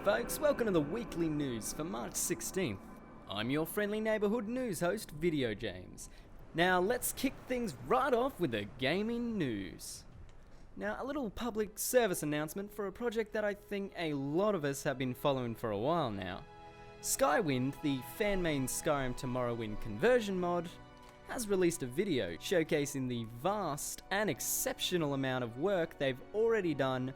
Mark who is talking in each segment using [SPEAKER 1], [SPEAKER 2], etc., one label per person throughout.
[SPEAKER 1] folks, welcome to the weekly news for March 16th. I'm your friendly neighbourhood news host, Video James. Now let's kick things right off with the gaming news. Now, a little public service announcement for a project that I think a lot of us have been following for a while now. Skywind, the fan-made Skyrim to Morrowind conversion mod, has released a video showcasing the vast and exceptional amount of work they've already done,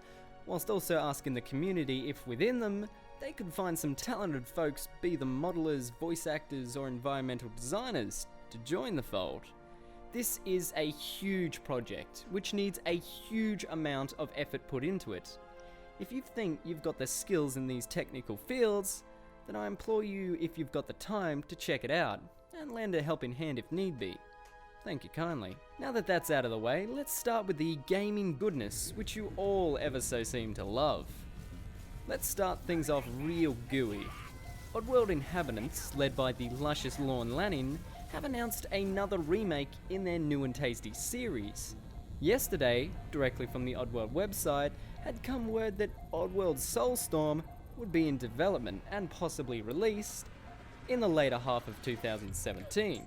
[SPEAKER 1] whilst also asking the community if within them they could find some talented folks, be them modelers, voice actors or environmental designers, to join the fold. This is a huge project, which needs a huge amount of effort put into it. If you think you've got the skills in these technical fields, then I implore you, if you've got the time, to check it out, and lend a helping hand if need be. Thank you kindly. Now that that's out of the way, let's start with the gaming goodness, which you all ever so seem to love. Let's start things off real gooey. Oddworld inhabitants, led by the luscious Lorne Lanning, have announced another remake in their new and tasty series. Yesterday, directly from the Oddworld website, had come word that Oddworld Soulstorm would be in development and possibly released in the later half of 2017.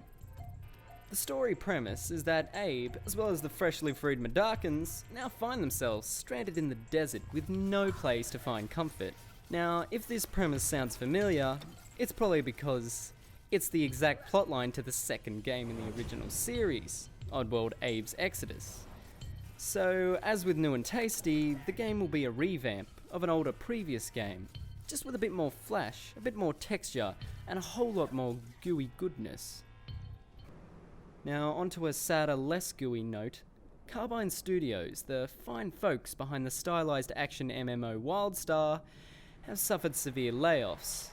[SPEAKER 1] The story premise is that Abe, as well as the freshly freed Medakans, now find themselves stranded in the desert with no place to find comfort. Now, if this premise sounds familiar, it's probably because it's the exact plotline to the second game in the original series, Oddworld Abe's Exodus. So, as with New and Tasty, the game will be a revamp of an older previous game, just with a bit more flash, a bit more texture, and a whole lot more gooey goodness. Now, onto a sadder, less gooey note. Carbine Studios, the fine folks behind the stylized action MMO WildStar, have suffered severe layoffs.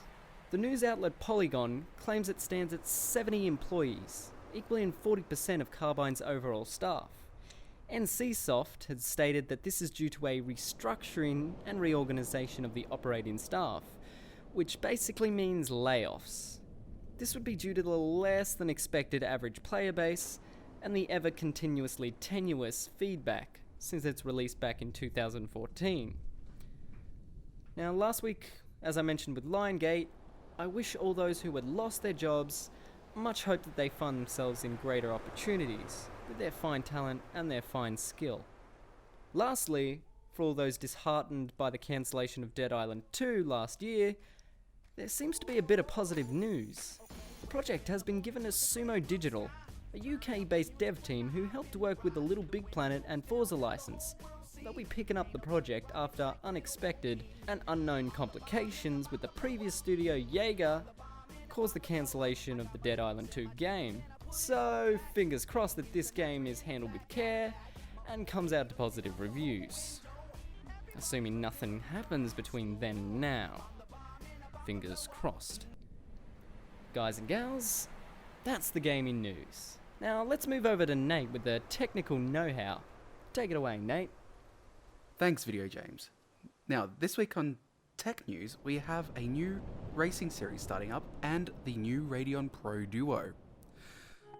[SPEAKER 1] The news outlet Polygon claims it stands at 70 employees, equaling 40% of Carbine's overall staff. NCSoft has stated that this is due to a restructuring and reorganisation of the operating staff, which basically means layoffs. This would be due to the less than expected average player base and the ever continuously tenuous feedback since its release back in 2014. Now, last week, as I mentioned with Liongate, I wish all those who had lost their jobs much hope that they find themselves in greater opportunities with their fine talent and their fine skill. Lastly, for all those disheartened by the cancellation of Dead Island 2 last year, there seems to be a bit of positive news. The project has been given to Sumo Digital, a UK-based dev team who helped work with the Little Big Planet and Forza license. They'll be picking up the project after unexpected and unknown complications with the previous studio Jaeger caused the cancellation of the Dead Island 2 game. So, fingers crossed that this game is handled with care and comes out to positive reviews. Assuming nothing happens between then and now. Fingers crossed. Guys and gals, that's the gaming news. Now let's move over to Nate with the technical know-how. Take it away, Nate.
[SPEAKER 2] Thanks, Video James. Now, this week on Tech News, we have a new racing series starting up and the new Radeon Pro Duo.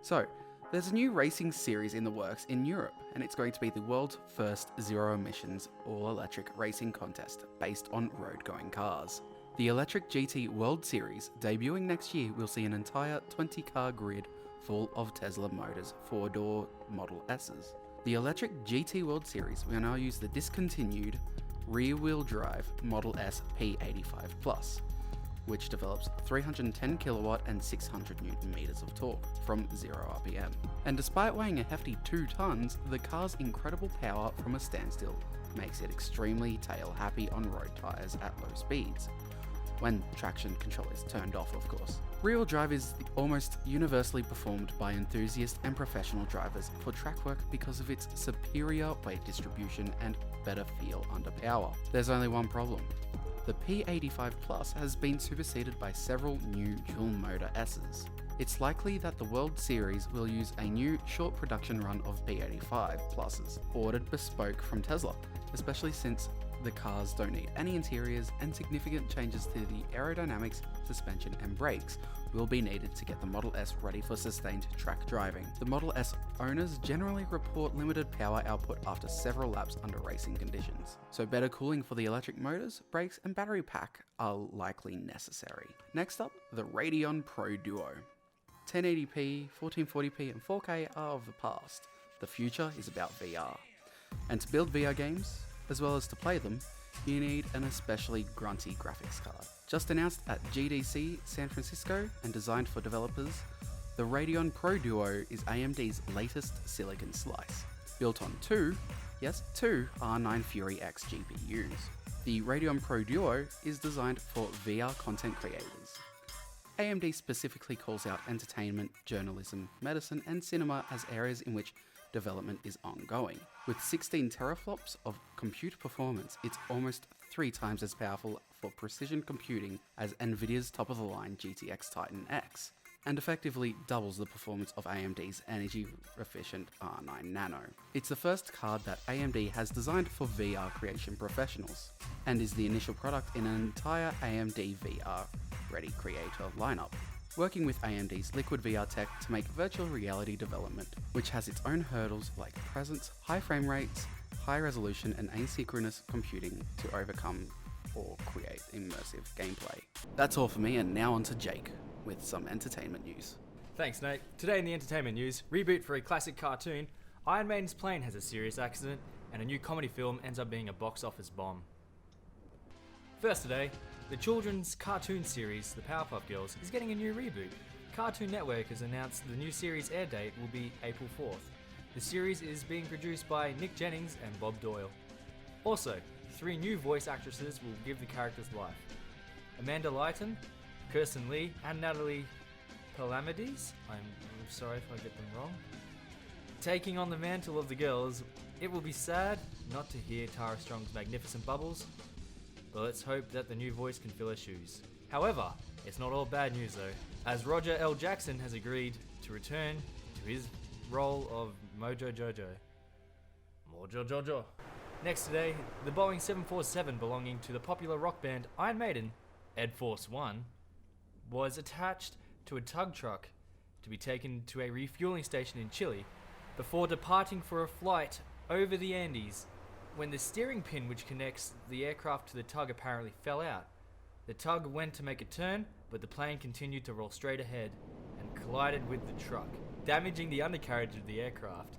[SPEAKER 2] So, there's a new racing series in the works in Europe, and it's going to be the world's first zero-emissions, all-electric racing contest based on road-going cars. The Electric GT World Series, debuting next year, will see an entire 20-car grid full of Tesla Motors 4-door Model S's. The Electric GT World Series will now use the discontinued rear-wheel drive Model S P85 Plus, which develops 310 kilowatt and 600 newton meters of torque from 0 RPM. And despite weighing a hefty 2 tons, the car's incredible power from a standstill makes it extremely tail-happy on road tyres at low speeds. When traction control is turned off, of course. Rear-wheel drive is almost universally performed by enthusiast and professional drivers for track work because of its superior weight distribution and better feel under power. There's only one problem. The P85 Plus has been superseded by several new dual-motor S's. It's likely that the World Series will use a new short production run of P85 Pluses, ordered bespoke from Tesla, especially since the cars don't need any interiors, and significant changes to the aerodynamics, suspension and brakes will be needed to get the Model S ready for sustained track driving. The Model S owners generally report limited power output after several laps under racing conditions, so better cooling for the electric motors, brakes and battery pack are likely necessary. Next up, the Radeon Pro Duo. 1080p, 1440p and 4K are of the past. The future is about VR. And to build VR games, as well as to play them, you need an especially grunty graphics card. Just announced at GDC San Francisco and designed for developers, the Radeon Pro Duo is AMD's latest silicon slice, built on two R9 Fury X GPUs. The Radeon Pro Duo is designed for VR content creators. AMD specifically calls out entertainment, journalism, medicine and cinema as areas in which development is ongoing. With 16 teraflops of compute performance, it's almost 3 times as powerful for precision computing as Nvidia's top-of-the-line GTX Titan X, and effectively doubles the performance of AMD's energy-efficient R9 Nano. It's the first card that AMD has designed for VR creation professionals, and is the initial product in an entire AMD VR-ready creator lineup, working with AMD's Liquid VR tech to make virtual reality development, which has its own hurdles like presence, high frame rates, high resolution and asynchronous computing to overcome or create immersive gameplay. That's all for me, and now on to Jake with some entertainment news.
[SPEAKER 3] Thanks, Nate. Today in the entertainment news, reboot for a classic cartoon, Iron Maiden's plane has a serious accident, and a new comedy film ends up being a box office bomb. First today, the children's cartoon series, The Powerpuff Girls, is getting a new reboot. Cartoon Network has announced the new series air date will be April 4th. The series is being produced by Nick Jennings and Bob Doyle. Also, 3 new voice actresses will give the characters life. Amanda Leighton, Kirsten Lee, and Natalie Palamides, I'm sorry if I get them wrong, taking on the mantle of the girls. It will be sad not to hear Tara Strong's magnificent bubbles, but let's hope that the new voice can fill her shoes. However, it's not all bad news though, as Roger L. Jackson has agreed to return to his role of Mojo Jojo. Mojo Jojo. Next today, the Boeing 747 belonging to the popular rock band Iron Maiden, Ed Force One, was attached to a tug truck to be taken to a refueling station in Chile before departing for a flight over the Andes, when the steering pin which connects the aircraft to the tug apparently fell out. The tug went to make a turn, but the plane continued to roll straight ahead and collided with the truck, damaging the undercarriage of the aircraft,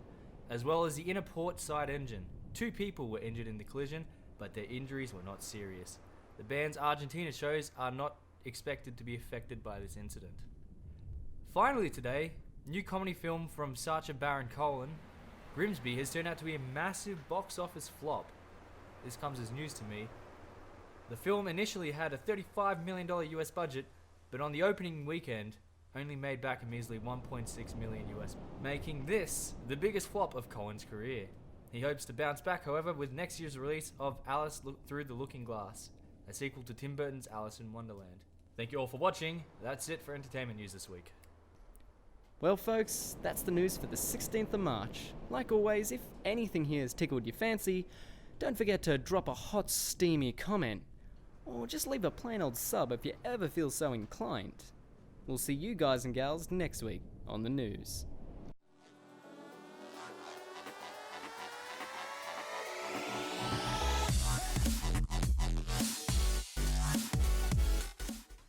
[SPEAKER 3] as well as the inner port side engine. 2 people were injured in the collision, but their injuries were not serious. The band's Argentina shows are not expected to be affected by this incident. Finally today, new comedy film from Sacha Baron Cohen, Grimsby, has turned out to be a massive box office flop. This comes as news to me. The film initially had a $35 million US budget, but on the opening weekend only made back a measly $1.6 million US, making this the biggest flop of Cohen's career. He hopes to bounce back, however, with next year's release of Alice Through the Looking Glass, a sequel to Tim Burton's Alice in Wonderland. Thank you all for watching. That's it for entertainment news this week.
[SPEAKER 1] Well folks, that's the news for the 16th of March. Like always, if anything here has tickled your fancy, don't forget to drop a hot steamy comment, or just leave a plain old sub if you ever feel so inclined. We'll see you guys and gals next week on the news.